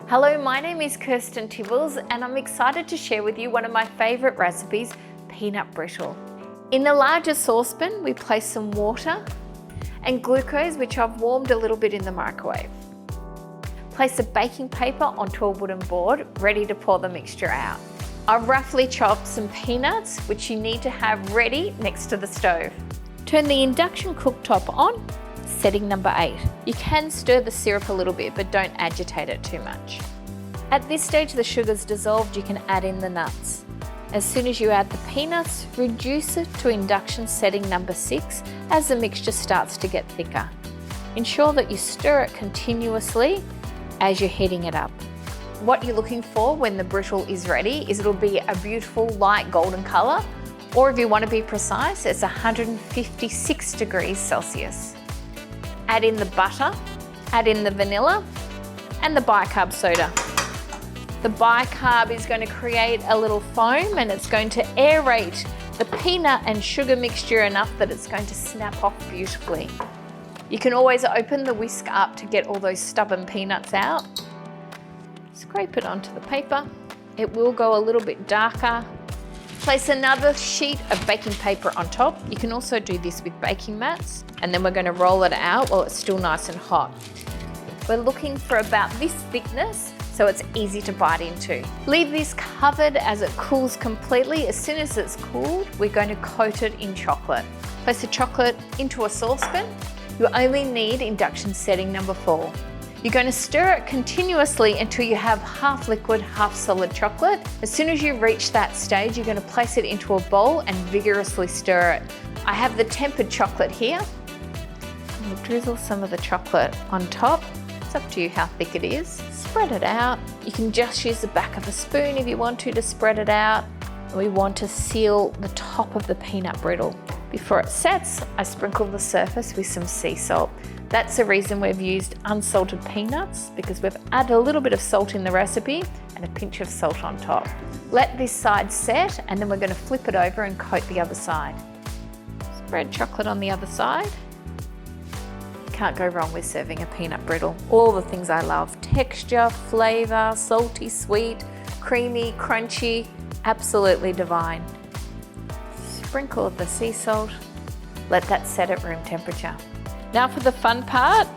Hello, my name is Kirsten Tibballs and I'm excited to share with you one of my favourite recipes, peanut brittle. In the larger saucepan, we place some water and glucose, which I've warmed a little bit in the microwave. Place a baking paper onto a wooden board, ready to pour the mixture out. I've roughly chopped some peanuts, which you need to have ready next to the stove. Turn the induction cooktop on, setting number 8. You can stir the syrup a little bit, but don't agitate it too much. At this stage, the sugar's dissolved, you can add in the nuts. As soon as you add the peanuts, reduce it to induction setting number 6 as the mixture starts to get thicker. Ensure that you stir it continuously as you're heating it up. What you're looking for when the brittle is ready is it'll be a beautiful light golden colour, or if you want to be precise, it's 156 degrees Celsius. Add in the butter, add in the vanilla and the bicarb soda. The bicarb is going to create a little foam and it's going to aerate the peanut and sugar mixture enough that it's going to snap off beautifully. You can always open the whisk up to get all those stubborn peanuts out. Scrape it onto the paper. It will go a little bit darker. Place another sheet of baking paper on top. You can also do this with baking mats, and then we're going to roll it out while it's still nice and hot. We're looking for about this thickness, so it's easy to bite into. Leave this covered as it cools completely. As soon as it's cooled, we're going to coat it in chocolate. Place the chocolate into a saucepan. You only need induction setting number 4. You're going to stir it continuously until you have half liquid, half solid chocolate. As soon as you reach that stage, you're going to place it into a bowl and vigorously stir it. I have the tempered chocolate here. We'll drizzle some of the chocolate on top. It's up to you how thick it is. Spread it out. You can just use the back of a spoon if you want to spread it out. We want to seal the top of the peanut brittle. Before it sets, I sprinkle the surface with some sea salt. That's the reason we've used unsalted peanuts, because we've added a little bit of salt in the recipe and a pinch of salt on top. Let this side set and then we're going to flip it over and coat the other side. Spread chocolate on the other side. Can't go wrong with serving a peanut brittle. All the things I love: texture, flavour, salty, sweet, creamy, crunchy, absolutely divine. Sprinkle of the sea salt. Let that set at room temperature. Now for the fun part,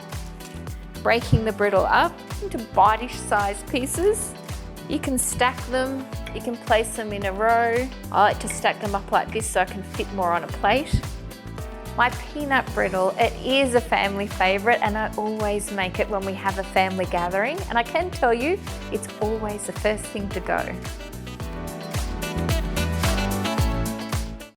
breaking the brittle up into bite-ish sized pieces. You can stack them, you can place them in a row. I like to stack them up like this so I can fit more on a plate. My peanut brittle, it is a family favourite and I always make it when we have a family gathering, and I can tell you it's always the first thing to go.